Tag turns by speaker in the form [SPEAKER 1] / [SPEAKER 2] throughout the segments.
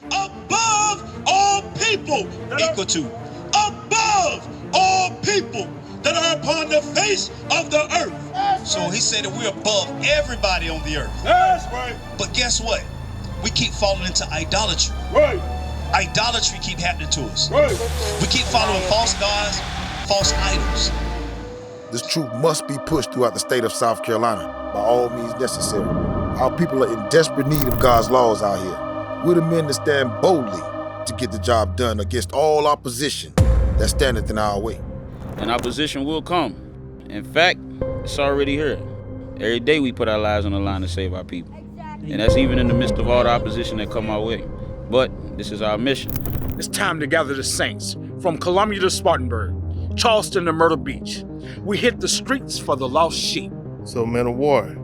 [SPEAKER 1] above all people, equal to, above all people that are upon the face of the earth. So he said that we're above everybody on the earth.
[SPEAKER 2] That's right.
[SPEAKER 1] But guess what? We keep falling into idolatry.
[SPEAKER 2] Right.
[SPEAKER 1] Idolatry keep happening to us.
[SPEAKER 2] Right.
[SPEAKER 1] We keep following false gods, false idols.
[SPEAKER 3] This truth must be pushed throughout the state of South Carolina by all means necessary. Our people are in desperate need of God's laws out here. We're the men that stand boldly to get the job done against all opposition that standeth in our way.
[SPEAKER 4] And opposition will come. In fact, it's already here. Every day we put our lives on the line to save our people. And that's even in the midst of all the opposition that come our way. But this is our mission.
[SPEAKER 5] It's time to gather the saints from Columbia to Spartanburg, Charleston to Myrtle Beach. We hit the streets for the lost sheep.
[SPEAKER 6] So, men of war,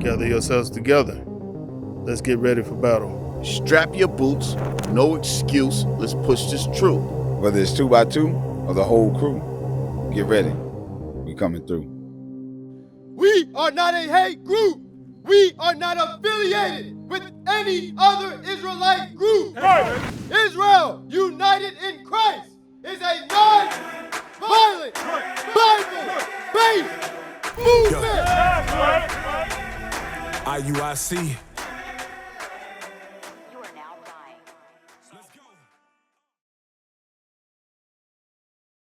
[SPEAKER 6] gather yourselves together. Let's get ready for battle.
[SPEAKER 7] Strap your boots, no excuse, let's push this through.
[SPEAKER 8] Whether it's 2 by 2 or the whole crew, get ready. We coming through.
[SPEAKER 9] We are not a hate group. We are not affiliated with any other Israelite group.
[SPEAKER 2] Right.
[SPEAKER 9] Israel, united in Christ, is a non-violent, Bible-based movement.
[SPEAKER 10] Iuic.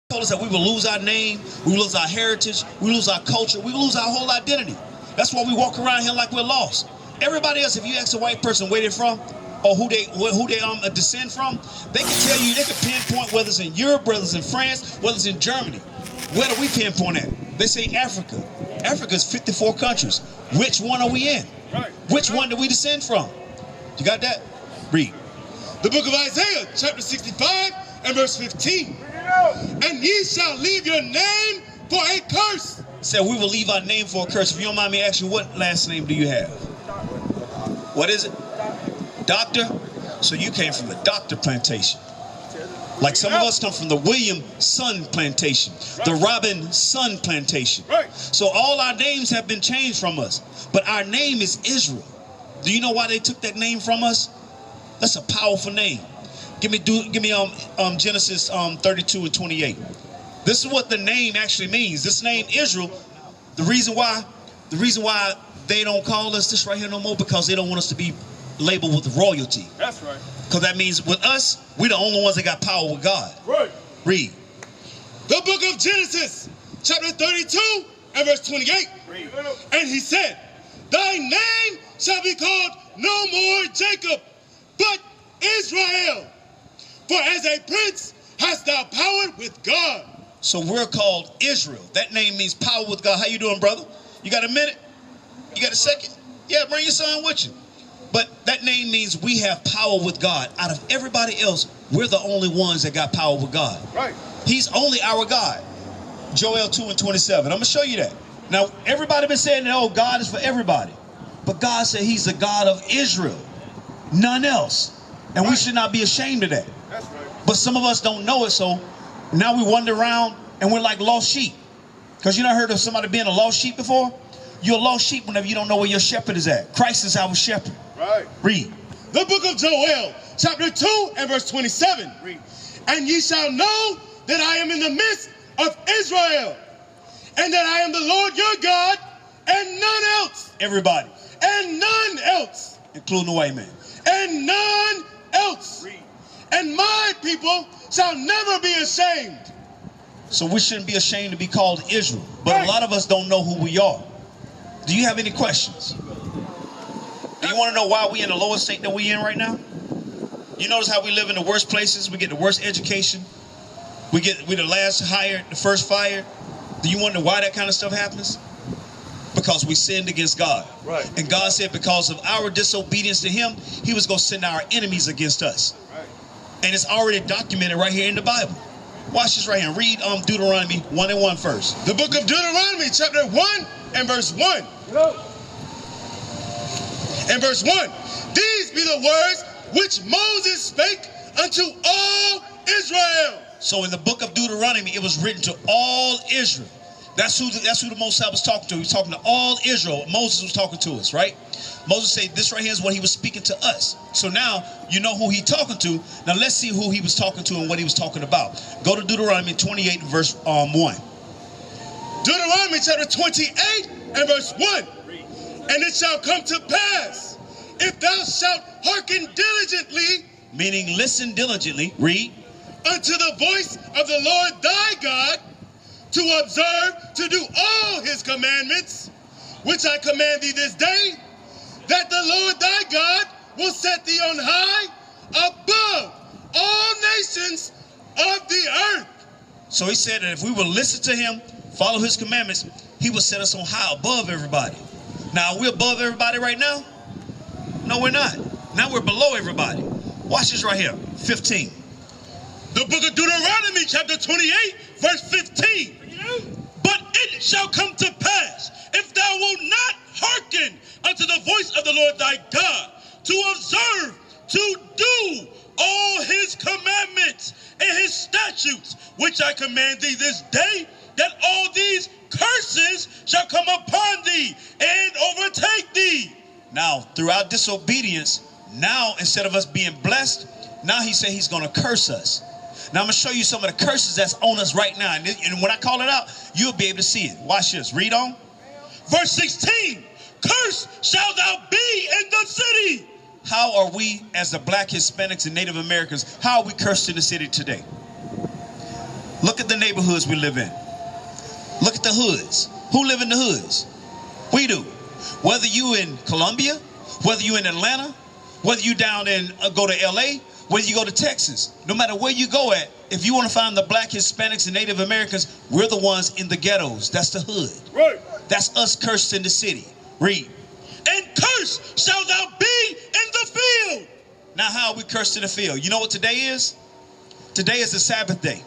[SPEAKER 1] Told us that we will lose our name, we will lose our heritage, we will lose our culture, we will lose our whole identity. That's why we walk around here like we're lost. Everybody else, if you ask a white person where they're from or who they descend from, they can tell you, they can pinpoint whether it's in Europe, whether it's in France, whether it's in Germany. Where do we pinpoint at? They say Africa. Africa is 54 countries. Which one are we in?
[SPEAKER 2] Right.
[SPEAKER 1] Which one do we descend from? You got that? Read.
[SPEAKER 11] The book of Isaiah, chapter 65 and verse 15. And ye shall leave your name for a curse.
[SPEAKER 1] Said we will leave our name for a curse. If you don't mind me asking, what last name do you have? What is it? Doctor? So you came from the Doctor plantation. Like some of us come from the William Son plantation, the Robin Son plantation. So all our names have been changed from us. But our name is Israel. Do you know why they took that name from us? That's a powerful name. Give me Genesis 32 and 28. This is what the name actually means. This name Israel, the reason why they don't call us this right here no more, because they don't want us to be labeled with royalty.
[SPEAKER 2] That's right.
[SPEAKER 1] Because that means with us, we're the only ones that got power with God.
[SPEAKER 2] Right.
[SPEAKER 1] Read.
[SPEAKER 11] The book of Genesis, chapter 32 and verse 28.
[SPEAKER 2] Read.
[SPEAKER 11] And he said, thy name shall be called no more Jacob, but Israel. For as a prince hast thou power with God.
[SPEAKER 1] So we're called Israel. That name means power with God. How you doing, brother? You got a minute? You got a second? Yeah, bring your son with you. But that name means we have power with God. Out of everybody else, we're the only ones that got power with God.
[SPEAKER 2] Right.
[SPEAKER 1] He's only our God. Joel 2 and 27. I'm going to show you that. Now, everybody been saying that, oh, God is for everybody. But God said he's the God of Israel. None else. And we should not be ashamed of that.
[SPEAKER 2] That's right.
[SPEAKER 1] But some of us don't know it, so now we wander around and we're like lost sheep. Because you never heard of somebody being a lost sheep before? You're a lost sheep whenever you don't know where your shepherd is at. Christ is our shepherd.
[SPEAKER 2] Right.
[SPEAKER 1] Read.
[SPEAKER 11] The book of Joel, chapter 2 and verse 27.
[SPEAKER 2] Read.
[SPEAKER 11] And ye shall know that I am in the midst of Israel, and that I am the Lord your God, and none else.
[SPEAKER 1] Everybody.
[SPEAKER 11] And none else.
[SPEAKER 1] Including the white man.
[SPEAKER 11] And none else.
[SPEAKER 2] Read.
[SPEAKER 11] And my people shall never be ashamed.
[SPEAKER 1] So we shouldn't be ashamed to be called Israel. But a lot of us don't know who we are. Do you have any questions? Do you want to know why we in the lowest state that we in right now? You notice how we live in the worst places? We get the worst education. We're the last hired, the first fired. Do you wonder why that kind of stuff happens? Because we sinned against God.
[SPEAKER 2] Right.
[SPEAKER 1] And God said because of our disobedience to him, he was going to send our enemies against us.
[SPEAKER 2] Right.
[SPEAKER 1] And it's already documented right here in the Bible. Watch this right here. Read Deuteronomy 1 and 1 first.
[SPEAKER 11] The book of Deuteronomy, chapter 1 and verse 1. And verse 1. These be the words which Moses spake unto all Israel.
[SPEAKER 1] So in the book of Deuteronomy, it was written to all Israel. That's who the Most High was talking to. He was talking to all Israel. Moses was talking to us, right? Moses said this right here is what he was speaking to us. So now you know who he talking to. Now let's see who he was talking to and what he was talking about. Go to Deuteronomy 28 verse 1.
[SPEAKER 11] Deuteronomy chapter 28 and verse 1. And it shall come to pass, if thou shalt hearken diligently,
[SPEAKER 1] meaning listen diligently, read,
[SPEAKER 11] unto the voice of the Lord thy God, to observe to do all his commandments, which I command thee this day, that the Lord thy God will set thee on high above all nations of the earth.
[SPEAKER 1] So he said that if we will listen to him, follow his commandments, he will set us on high above everybody. Now, are we above everybody right now? No, we're not. Now we're below everybody. Watch this right here, 15.
[SPEAKER 11] The book of Deuteronomy, chapter 28, verse 15. But it shall come to pass, if thou wilt not hearken unto the voice of the Lord thy God, to observe, to do all his commandments and his statutes, which I command thee this day, that all these curses shall come upon thee and overtake thee.
[SPEAKER 1] Now, throughout disobedience, now instead of us being blessed, now he said he's going to curse us. Now I'm going to show you some of the curses that's on us right now. And when I call it out, you'll be able to see it. Watch this. Read on.
[SPEAKER 11] Verse 16. Cursed shalt thou be in the city.
[SPEAKER 1] How are we as the Black, Hispanics, and Native Americans, how are we cursed in the city today? Look at the neighborhoods we live in. Look at the hoods. Who live in the hoods? We do. Whether you in Columbia, whether you in Atlanta, whether you down in go to LA, whether you go to Texas, no matter where you go at, if you want to find the Black, Hispanics, and Native Americans, we're the ones in the ghettos. That's the hood.
[SPEAKER 11] Right.
[SPEAKER 1] That's us cursed in the city. Read.
[SPEAKER 11] And cursed shalt thou be in the field.
[SPEAKER 1] Now how are we cursed in the field? You know what today is? Today is the Sabbath day.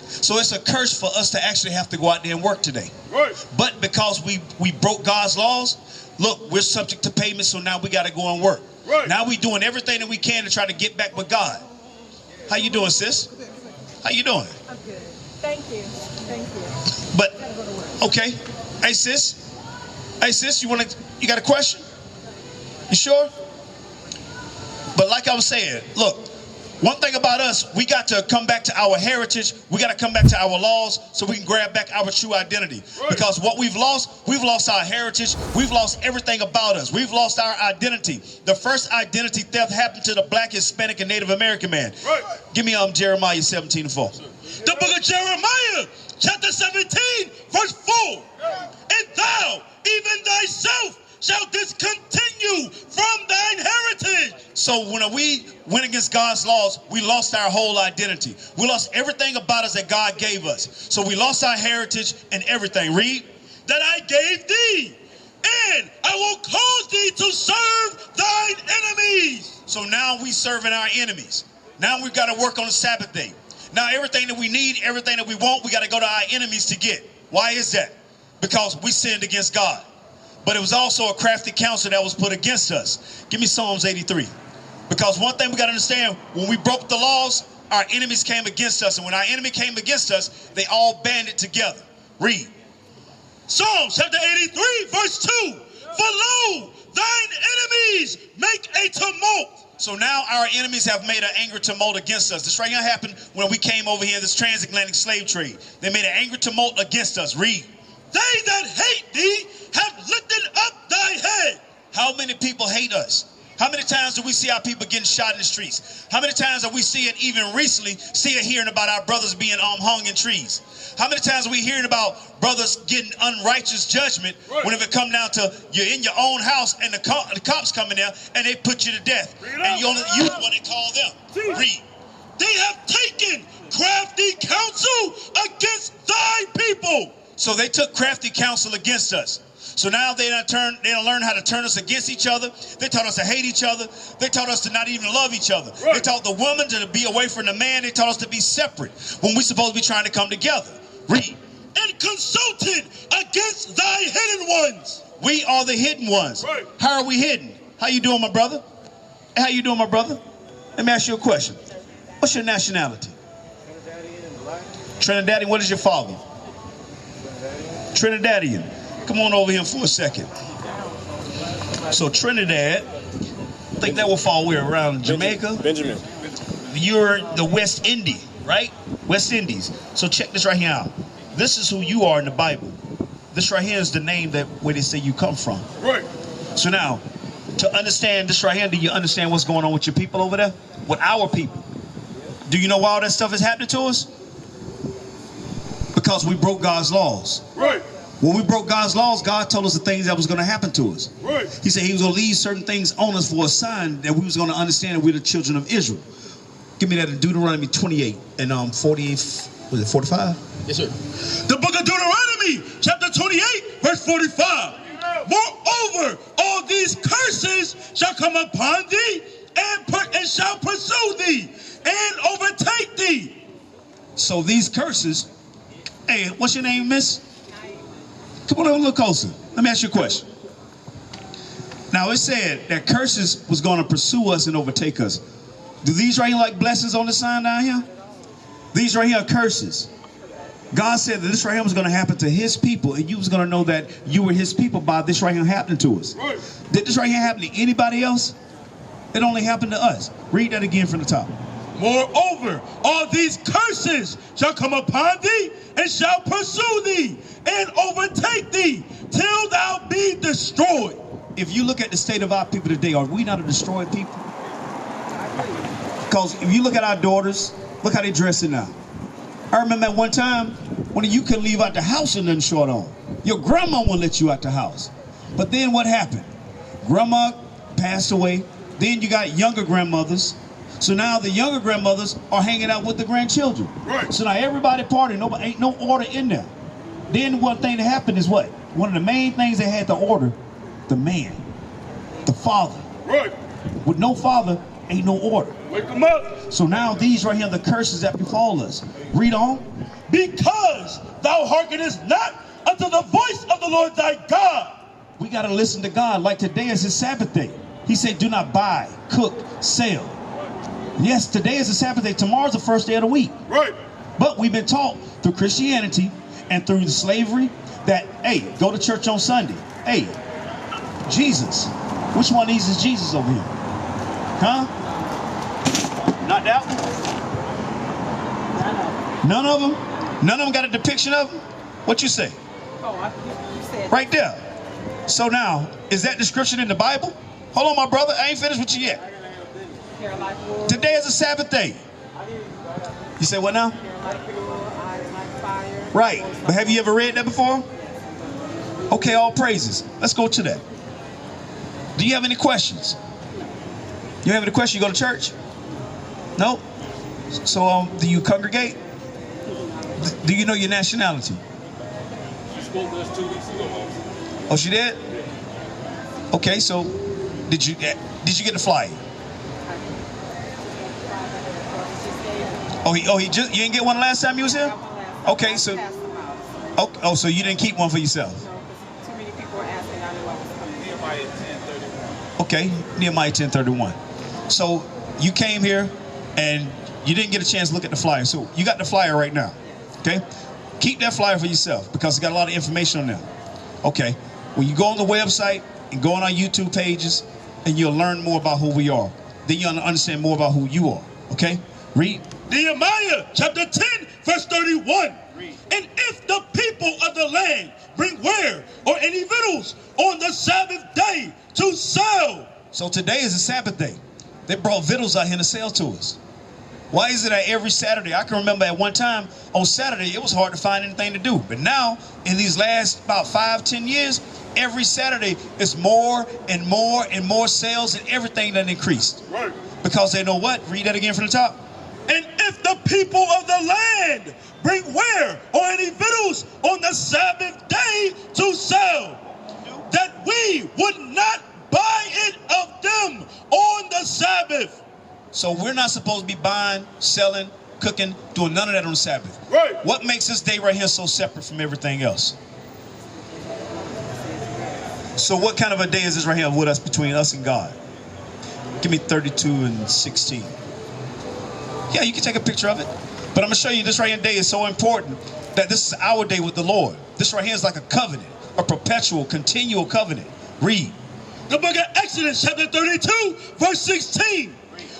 [SPEAKER 1] So it's a curse for us to actually have to go out there and work today.
[SPEAKER 11] Right.
[SPEAKER 1] But because we broke God's laws, look, we're subject to payment, so now we got to go and work.
[SPEAKER 11] Right.
[SPEAKER 1] Now we're doing everything that we can to try to get back with God. How you doing, sis? How you doing?
[SPEAKER 2] I'm good. Thank you. Thank you.
[SPEAKER 1] But, okay. Hey, sis. Hey, sis, you got a question? You sure? But like I was saying, look, one thing about us, we got to come back to our heritage. We got to come back to our laws so we can grab back our true identity. Right. Because what we've lost our heritage. We've lost everything about us. We've lost our identity. The first identity theft happened to the Black, Hispanic, and Native American man.
[SPEAKER 11] Right.
[SPEAKER 1] Give me Jeremiah 17:4.
[SPEAKER 11] The book of Jeremiah, chapter 17, verse 4. And thou, even thyself, shall discontinue from thine heritage.
[SPEAKER 1] So when we went against God's laws, we lost our whole identity. We lost everything about us that God gave us. So we lost our heritage and everything. Read.
[SPEAKER 11] That I gave thee, and I will cause thee to serve thine enemies.
[SPEAKER 1] So now we serving our enemies. Now we've got to work on the Sabbath day. Now everything that we need, everything that we want, we got to go to our enemies to get. Why is that? Because we sinned against God. But it was also a crafty counsel that was put against us. Give me Psalms 83. Because one thing we got to understand, when we broke the laws, our enemies came against us. And when our enemy came against us, they all banded together. Read.
[SPEAKER 11] Psalms chapter 83, verse 2. For lo, thine enemies make a tumult.
[SPEAKER 1] So now our enemies have made an angry tumult against us. This right here happened when we came over here in this transatlantic slave trade. They made an angry tumult against us. Read.
[SPEAKER 11] They that hate thee have lifted up thy head.
[SPEAKER 1] How many people hate us? How many times do we see our people getting shot in the streets? How many times are we seeing, even recently, hearing about our brothers being hung in trees? How many times are we hearing about brothers getting unrighteous judgment when if it come down to you're in your own house and the cops come in there and they put you to death? And you the one they call them. Read.
[SPEAKER 11] They have taken crafty counsel against thy people.
[SPEAKER 1] So they took crafty counsel against us. So now they don't learn how to turn us against each other. They taught us to hate each other. They taught us to not even love each other. Right. They taught the woman to be away from the man. They taught us to be separate when we're supposed to be trying to come together. Read.
[SPEAKER 11] And consulted against thy hidden ones.
[SPEAKER 1] We are the hidden ones.
[SPEAKER 11] Right.
[SPEAKER 1] How are we hidden? How you doing, my brother? How you doing, my brother? Let me ask you a question. What's your nationality? Trinidadian. What is your father? Trinidadian. Come on over here for a second. So Trinidad, I think that will fall where around Jamaica.
[SPEAKER 10] Benjamin.
[SPEAKER 1] You're the West Indies, right? West Indies. So check this right here out. This is who you are in the Bible. This right here is the name that where they say you come from.
[SPEAKER 10] Right.
[SPEAKER 1] So now, to understand this right here, do you understand what's going on with your people over there? With our people. Do you know why all that stuff is happening to us? Because we broke God's laws.
[SPEAKER 10] Right.
[SPEAKER 1] When we broke God's laws, God told us the things that was going to happen to us.
[SPEAKER 10] Right.
[SPEAKER 1] He said he was going to leave certain things on us for a sign that we was going to understand that we're the children of Israel. Give me that in Deuteronomy 28 and 48, was it 45?
[SPEAKER 11] Yes, sir. The book of Deuteronomy, chapter 28, verse 45. Moreover, all these curses shall come upon thee and shall pursue thee and overtake thee.
[SPEAKER 1] So these curses, hey, what's your name, miss? Come on over a little closer. Let me ask you a question. Now it said that curses was going to pursue us and overtake us. Do these right here like blessings on the sign down here? These right here are curses. God said that this right here was going to happen to his people, and you was going to know that you were his people by this right here happening to us.
[SPEAKER 10] Right.
[SPEAKER 1] Did this right here happen to anybody else? It only happened to us. Read that again from the top.
[SPEAKER 11] Moreover, all these curses shall come upon thee and shall pursue thee and overtake thee till thou be destroyed.
[SPEAKER 1] If you look at the state of our people today, are we not a destroyed people? Because if you look at our daughters, look how they're dressing now. I remember at one time when you couldn't leave out the house and nothing short on. Your grandma won't let you out the house. But then what happened? Grandma passed away. Then you got younger grandmothers. So now the younger grandmothers are hanging out with the grandchildren.
[SPEAKER 10] Right.
[SPEAKER 1] So now everybody partying. Nobody, ain't no order in there. Then one thing that happened is what? One of the main things they had to order, the man, the father.
[SPEAKER 10] Right.
[SPEAKER 1] With no father, ain't no order.
[SPEAKER 10] Wake them up.
[SPEAKER 1] So now these right here are the curses that befall us. Read on.
[SPEAKER 11] Because thou hearkenest not unto the voice of the Lord thy God.
[SPEAKER 1] We got to listen to God. Like today is his Sabbath day. He said, do not buy, cook, sell. Yes, today is the Sabbath day. Tomorrow's the first day of the week.
[SPEAKER 10] Right.
[SPEAKER 1] But we've been taught through Christianity and through the slavery that, hey, go to church on Sunday. Hey, Jesus. Which one of these is Jesus over here? Huh? Not that one? None of them? None of them got a depiction of him? What you say?
[SPEAKER 2] Oh, you said
[SPEAKER 1] right there. So now, is that description in the Bible? Hold on, my brother. I ain't finished with you yet. Today is a Sabbath day. You say what now? Right. But have you ever read that before? Okay, all praises. Let's go to that. Do you have any questions? You have any questions? You go to church? No? So do you congregate? Do you know your nationality?
[SPEAKER 10] She spoke to us 2 weeks ago.
[SPEAKER 1] Oh, she did? Okay, so did you get the flyer? Oh, you didn't get one last time you was here? Okay, so so you didn't keep one for yourself?
[SPEAKER 2] too many people were asking. I knew I was coming.
[SPEAKER 10] Nehemiah 10:31.
[SPEAKER 1] Okay, Nehemiah 10:31. So you came here and you didn't get a chance to look at the flyer. So you got the flyer right now. Okay? Keep that flyer for yourself because it's got a lot of information on there. Okay. When you go on the website and go on our YouTube pages and you'll learn more about who we are. Then you'll understand more about who you are. Okay? Read.
[SPEAKER 11] Nehemiah chapter 10, verse 31. And if the people of the land bring ware or any victuals on the Sabbath day to sell.
[SPEAKER 1] So today is a Sabbath day. They brought victuals out here to sell to us. Why is it that every Saturday, I can remember at one time on Saturday, it was hard to find anything to do. But now, in these last about 5-10 years, every Saturday is more and more and more sales and everything that increased.
[SPEAKER 10] Right.
[SPEAKER 1] Because they know what? Read that again from the top.
[SPEAKER 11] And if the people of the land bring ware or any victuals on the Sabbath day to sell, that we would not buy it of them on the Sabbath.
[SPEAKER 1] So we're not supposed to be buying, selling, cooking, doing none of that on the Sabbath.
[SPEAKER 10] Right.
[SPEAKER 1] What makes this day right here so separate from everything else? So what kind of a day is this right here with us, between us and God? Give me 32 and 16. Yeah, you can take a picture of it. But I'm going to show you this right here day is so important that this is our day with the Lord. This right here is like a covenant, a perpetual, continual covenant. Read.
[SPEAKER 11] The book of Exodus chapter 32 verse 16.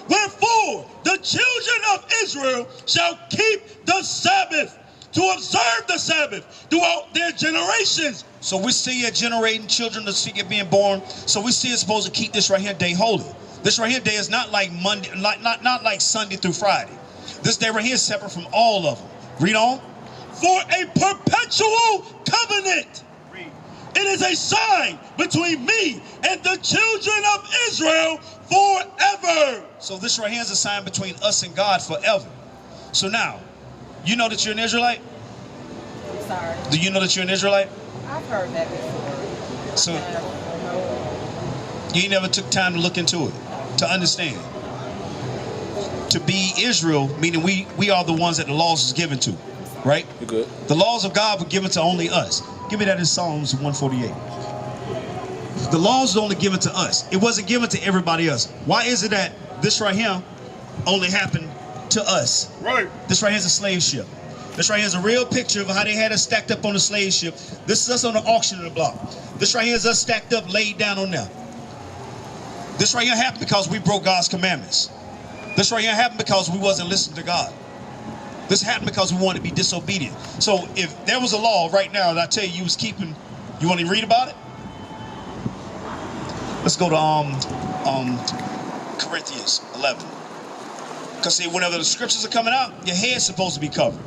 [SPEAKER 11] Wherefore the children of Israel shall keep the Sabbath, to observe the Sabbath throughout their generations.
[SPEAKER 1] So we see it generating children to see it being born. So we see it's supposed to keep this right here day holy. This right here day is not like Monday, not like Sunday through Friday. This day right here is separate from all of them. Read on.
[SPEAKER 11] For a perpetual covenant. It is a sign between me and the children of Israel forever.
[SPEAKER 1] So this right here is a sign between us and God forever. So now, you know that you're an Israelite?
[SPEAKER 2] I'm sorry.
[SPEAKER 1] Do you know that you're an Israelite?
[SPEAKER 2] I've heard that before.
[SPEAKER 1] So you never took time to look into it, to understand. To be Israel, meaning we are the ones that the laws was given to, right?
[SPEAKER 4] You're good.
[SPEAKER 1] The laws of God were given to only us. Give me that in Psalms 148. The laws were only given to us. It wasn't given to everybody else. Why is it that this right here only happened to us?
[SPEAKER 11] Right.
[SPEAKER 1] This right here is a slave ship. This right here is a real picture of how they had us stacked up on the slave ship. This is us on the auction block. This right here is us stacked up, laid down on there. This right here happened because we broke God's commandments. This right here happened because we wasn't listening to God. This happened because we wanted to be disobedient. So if there was a law right now that I tell you was keeping, you want to read about it? Let's go to Corinthians 11. Because see, whenever the scriptures are coming out, your head's supposed to be covered.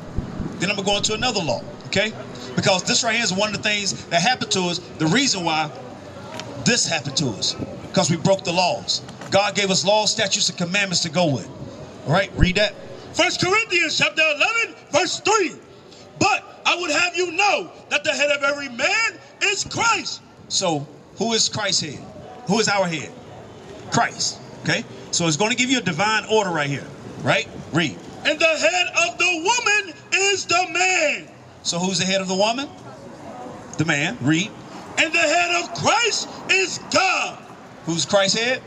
[SPEAKER 1] Then I'm going to go into another law, okay? Because this right here is one of the things that happened to us, the reason why this happened to us. Because we broke the laws. God gave us laws, statutes, and commandments to go with. All right, read that.
[SPEAKER 11] 1 Corinthians chapter 11 verse 3. But I would have you know that the head of every man is Christ.
[SPEAKER 1] So who is Christ's head? Who is our head? Christ, okay? So it's going to give you a divine order right here, right? Read.
[SPEAKER 11] And the head of the woman is the man.
[SPEAKER 1] So who's the head of the woman? The man. Read.
[SPEAKER 11] And the head of Christ is God.
[SPEAKER 1] Who's Christ's head?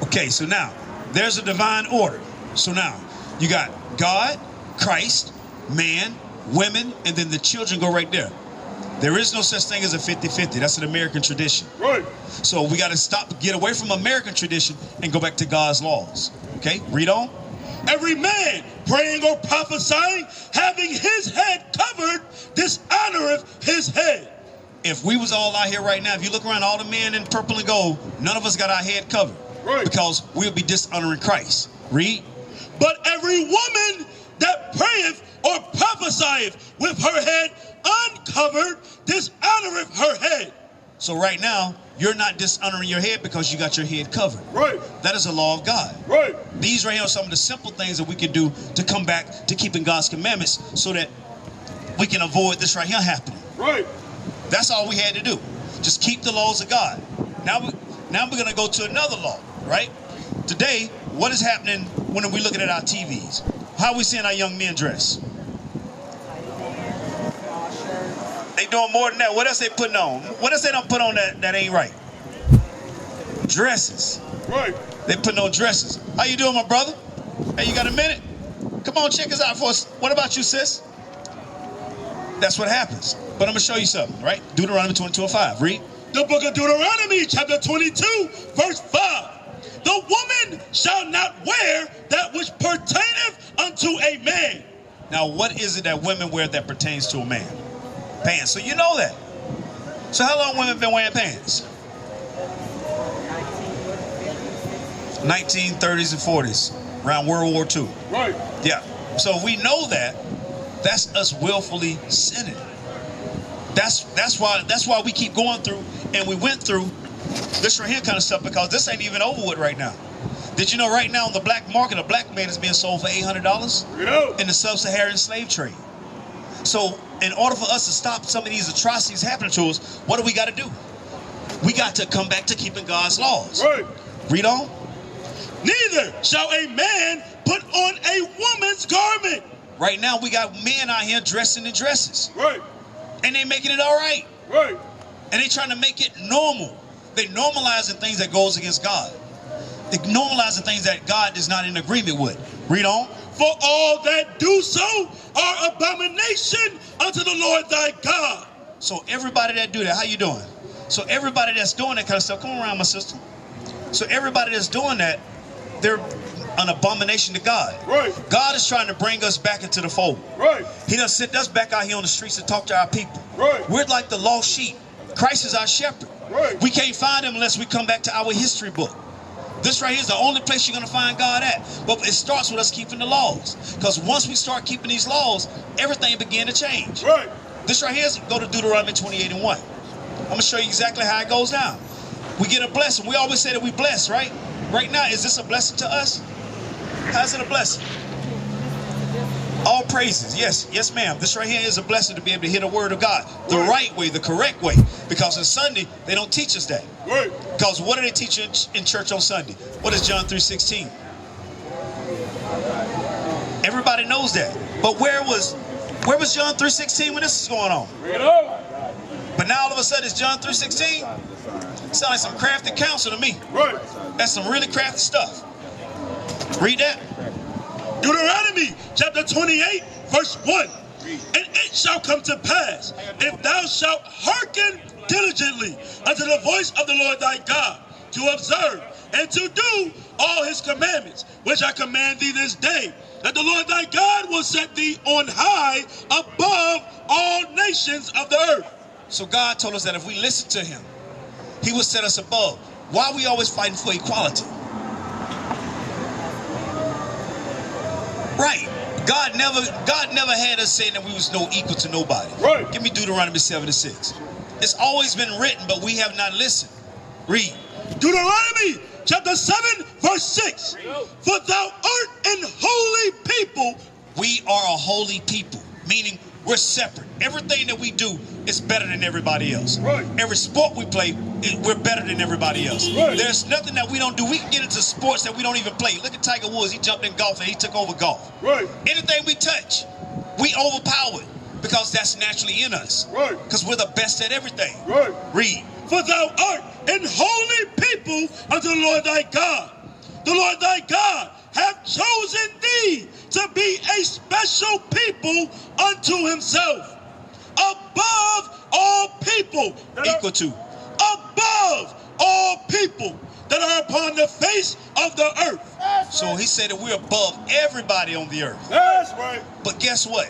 [SPEAKER 1] Okay, so now there's a divine order. So now you got God, Christ, man, women, and then the children go right there. There is no such thing as a 50-50. That's an American tradition.
[SPEAKER 11] Right.
[SPEAKER 1] So we got to stop, get away from American tradition and go back to God's laws. Okay, read on.
[SPEAKER 11] Every man praying or prophesying, having his head covered, dishonoreth his head.
[SPEAKER 1] If we was all out here right now, if you look around, all the men in purple and gold, none of us got our head covered.
[SPEAKER 11] Right.
[SPEAKER 1] Because we'll be dishonoring Christ. Read.
[SPEAKER 11] But every woman that prayeth or prophesieth with her head uncovered, dishonoreth her head.
[SPEAKER 1] So right now, you're not dishonoring your head because you got your head covered.
[SPEAKER 11] Right.
[SPEAKER 1] That is a law of God.
[SPEAKER 11] Right.
[SPEAKER 1] These right here are some of the simple things that we can do to come back to keeping God's commandments so that we can avoid this right here happening.
[SPEAKER 11] Right.
[SPEAKER 1] That's all we had to do. Just keep the laws of God. Now we're going to go to another law, right? Today, what is happening when we're looking at our TVs? How are we seeing our young men dress? They doing more than that. What else they putting on? What else they don't put on that ain't right? Dresses.
[SPEAKER 11] Right.
[SPEAKER 1] They putting on dresses. How you doing, my brother? Hey, you got a minute? Come on, check us out for us. What about you, sis? That's what happens. But I'm going to show you something, right? Deuteronomy 22:5. Read.
[SPEAKER 11] The book of Deuteronomy, chapter 22, verse 5. The woman shall not wear that which pertaineth unto a man.
[SPEAKER 1] Now, what is it that women wear that pertains to a man? Pants. So you know that. So how long women been wearing pants? 1930s and 40s, around World War II.
[SPEAKER 11] Right.
[SPEAKER 1] Yeah. So we know that. That's us willfully sinning. That's why we keep going through, and we went through this right here kind of stuff because this ain't even over with right now. Did you know right now on the black market, a black man is being sold for $800 in the sub-Saharan slave trade? So in order for us to stop some of these atrocities happening to us, what do we got to do? We got to come back to keeping God's laws.
[SPEAKER 11] Right.
[SPEAKER 1] Read on.
[SPEAKER 11] Neither shall a man put on a woman's garment.
[SPEAKER 1] Right now we got men out here dressing in dresses.
[SPEAKER 11] Right.
[SPEAKER 1] And they making it all right.
[SPEAKER 11] Right.
[SPEAKER 1] And they trying to make it normal. They normalizing things that goes against God. They normalizing things that God is not in agreement with. Read on.
[SPEAKER 11] For all that do so are abomination unto the Lord thy God.
[SPEAKER 1] So everybody that do that, how you doing? So everybody that's doing that kind of stuff, come around, my sister. So everybody that's doing that, they're an abomination to God.
[SPEAKER 11] Right.
[SPEAKER 1] God is trying to bring us back into the fold.
[SPEAKER 11] Right.
[SPEAKER 1] He done sent us back out here on the streets to talk to our people.
[SPEAKER 11] Right.
[SPEAKER 1] We're like the lost sheep. Christ is our shepherd.
[SPEAKER 11] Right.
[SPEAKER 1] We can't find him unless we come back to our history book. This right here is the only place you're going to find God at. But it starts with us keeping the laws. Because once we start keeping these laws, everything began to change.
[SPEAKER 11] Right.
[SPEAKER 1] This right here is, go to Deuteronomy 28:1. I'm going to show you exactly how it goes down. We get a blessing. We always say that we bless, right? Right now, is this a blessing to us? How's it a blessing? All praises. Yes, yes, ma'am. This right here is a blessing to be able to hear the word of God the right way, the correct way. Because on Sunday, they don't teach us that.
[SPEAKER 11] Right.
[SPEAKER 1] Because what do they teach in church on Sunday? What is John 3:16? Everybody knows that. But where was John 3:16 when this is going on?
[SPEAKER 11] Bring it up.
[SPEAKER 1] But now all of a sudden it's John 3:16? Sounds like some crafty counsel to me.
[SPEAKER 11] Right.
[SPEAKER 1] That's some really crafty stuff. Read that.
[SPEAKER 11] Deuteronomy chapter 28, verse 1. And it shall come to pass, if thou shalt hearken diligently unto the voice of the Lord thy God, to observe and to do all his commandments, which I command thee this day, that the Lord thy God will set thee on high above all nations of the earth.
[SPEAKER 1] So God told us that if we listen to him, he will set us above. Why are we always fighting for equality? Right. God never had us saying that we was no equal to nobody.
[SPEAKER 11] Right.
[SPEAKER 1] Give me Deuteronomy 7:6. It's always been written, but we have not listened. Read.
[SPEAKER 11] Deuteronomy chapter 7, verse 6. For thou art an holy people.
[SPEAKER 1] We are a holy people, meaning we're separate. Everything that we do is better than everybody else.
[SPEAKER 11] Right.
[SPEAKER 1] Every sport we play, we're better than everybody else.
[SPEAKER 11] Right.
[SPEAKER 1] There's nothing that we don't do. We can get into sports that we don't even play. Look at Tiger Woods. He jumped in golf and he took over golf.
[SPEAKER 11] Right.
[SPEAKER 1] Anything we touch, we overpower it because that's naturally in us.
[SPEAKER 11] Right.
[SPEAKER 1] Because we're the best at everything.
[SPEAKER 11] Right.
[SPEAKER 1] Read.
[SPEAKER 11] For thou art an holy people unto the Lord thy God. The Lord thy God hath chosen thee to be a special people unto himself, above all people.
[SPEAKER 1] Equal to.
[SPEAKER 11] Above all people that are upon the face of the earth.
[SPEAKER 1] So he said that we're above everybody on the earth.
[SPEAKER 11] That's right.
[SPEAKER 1] But guess what?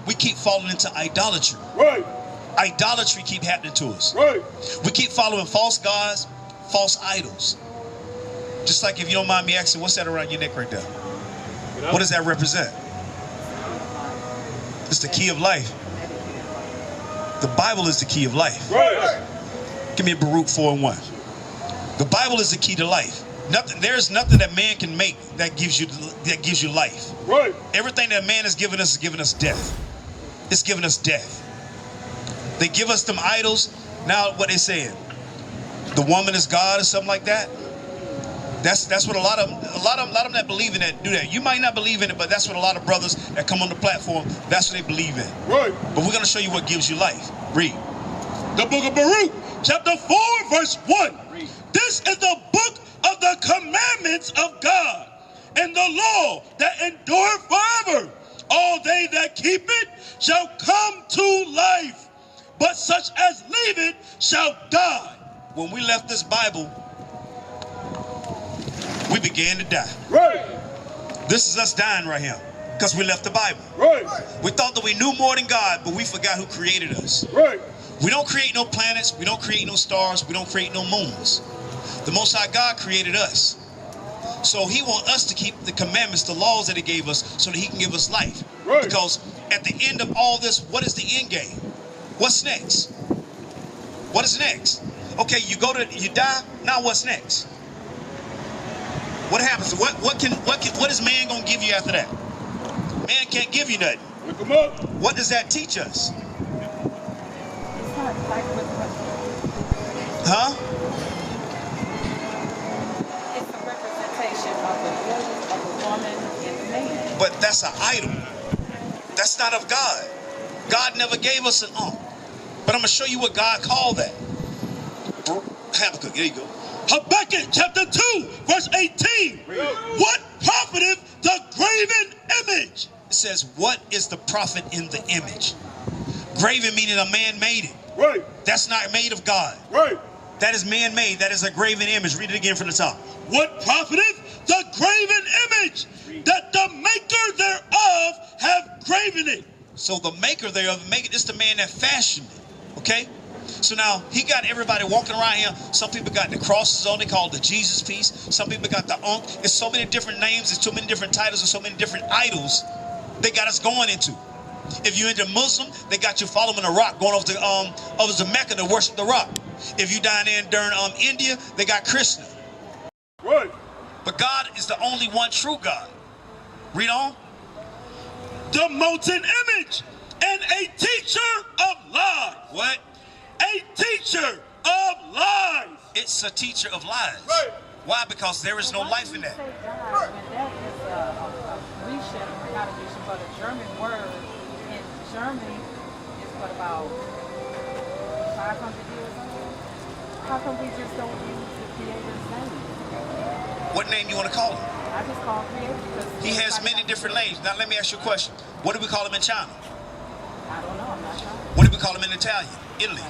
[SPEAKER 1] We keep falling into idolatry.
[SPEAKER 11] Right.
[SPEAKER 1] Idolatry keep happening to us.
[SPEAKER 11] Right.
[SPEAKER 1] We keep following false gods, false idols. Just like, if you don't mind me asking, what's that around your neck right there? What does that represent? It's the key of life. The Bible is the key of life.
[SPEAKER 11] Right.
[SPEAKER 1] Give me a Baruch 4:1. The Bible is the key to life. There's nothing that man can make that gives you life.
[SPEAKER 11] Right.
[SPEAKER 1] Everything that man has given us death. It's given us death. They give us them idols. Now what they saying? The woman is God or something like that. That's what a lot of them that believe in that do that. You might not believe in it, but that's what a lot of brothers that come on the platform, that's what they believe in.
[SPEAKER 11] Right.
[SPEAKER 1] But we're gonna show you what gives you life. Read.
[SPEAKER 11] The book of Baruch, chapter 4, verse 1. This is the book of the commandments of God and the law that endure forever. All they that keep it shall come to life, but such as leave it shall die.
[SPEAKER 1] When we left this Bible, we began to die.
[SPEAKER 11] Right.
[SPEAKER 1] This is us dying right here because we left the Bible.
[SPEAKER 11] Right.
[SPEAKER 1] We thought that we knew more than God, but we forgot who created us.
[SPEAKER 11] Right.
[SPEAKER 1] We don't create no planets. We don't create no stars. We don't create no moons. The Most High God created us. So he wants us to keep the commandments, the laws that he gave us, so that he can give us life.
[SPEAKER 11] Right.
[SPEAKER 1] Because at the end of all this, what is the end game? What's next? What is next? Okay, you die, now what's next? What happens? What is man gonna give you after that? Man can't give you nothing.
[SPEAKER 11] Look 'em up.
[SPEAKER 1] What does that teach us? Huh?
[SPEAKER 2] It's a representation of the will of a woman and a man.
[SPEAKER 1] But that's an idol. That's not of God. God never gave us an But I'm going to show you what God called that. Habakkuk, there you go.
[SPEAKER 11] Habakkuk chapter 2, verse 18. What profiteth the graven image?
[SPEAKER 1] It says, what is the profit in the image? Graven meaning a man made it.
[SPEAKER 11] Right.
[SPEAKER 1] That's not made of God.
[SPEAKER 11] Right.
[SPEAKER 1] That is man-made. That is a graven image. Read it again from the top.
[SPEAKER 11] What profiteth the graven image, that the maker thereof have graven it?
[SPEAKER 1] So the maker thereof, it's the man that fashioned it. Okay? So now he got everybody walking around here. Some people got the crosses on. They call it the Jesus piece. Some people got the Ankh. There's so many different names. There's so many different titles and so many different idols they got us going into. If you're into Muslim, they got you following the rock, going over to Mecca to worship the rock. If you down there during India, they got Krishna.
[SPEAKER 11] Right.
[SPEAKER 1] But God is the only one true God. Read on.
[SPEAKER 11] The molten image and a teacher of lies.
[SPEAKER 1] What?
[SPEAKER 11] A teacher of lies.
[SPEAKER 1] It's a teacher of lies.
[SPEAKER 11] Right.
[SPEAKER 1] Why? Because there is no life in that.
[SPEAKER 2] When that is a Grecian, not a Grecian, but a German word, and Germany is what, about 500 years old? How come we just don't use the Creator's name?
[SPEAKER 1] What name you want to call him?
[SPEAKER 2] I just call Creator because
[SPEAKER 1] he has many different names. Now let me ask you a question. What do we call him in China?
[SPEAKER 2] I don't know. I'm not sure.
[SPEAKER 1] What do we call him in Italian? Italy.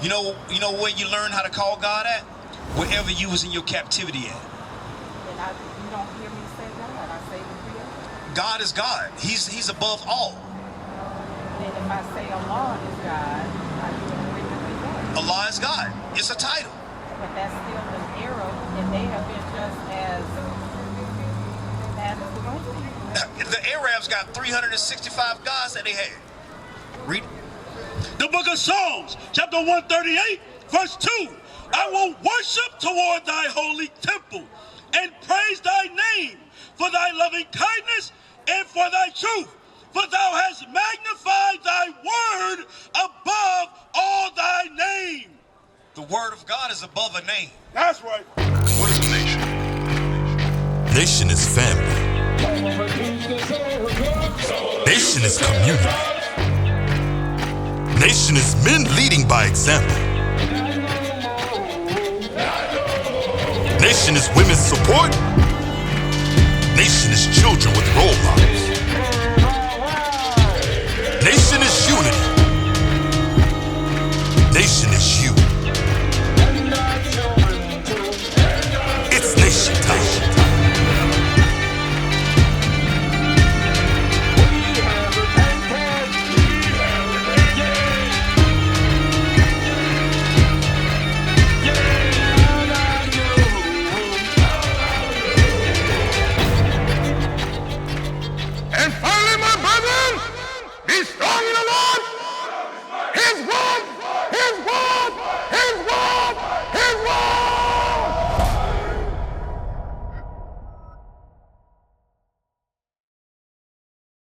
[SPEAKER 1] You know where you learn how to call God at? Wherever you was in your captivity at.
[SPEAKER 2] And you don't hear me say God. I say the Creator.
[SPEAKER 1] God is God. He's above all.
[SPEAKER 2] Then if I say Allah is God, I do agree with that.
[SPEAKER 1] Allah is God. It's a title.
[SPEAKER 2] But that's still an error, and they have been just as bad as the white people.
[SPEAKER 1] The Arabs got 365 gods that they had. Read.
[SPEAKER 11] The book of Psalms, chapter 138, verse 2. I will worship toward thy holy temple and praise thy name for thy loving kindness and for thy truth. For thou hast magnified thy word above all thy name.
[SPEAKER 1] The word of God is above a name.
[SPEAKER 11] That's right.
[SPEAKER 12] What is a nation? Nation is family. Nation is community. Nation is men leading by example. Nation is women's support. Nation is children with role models.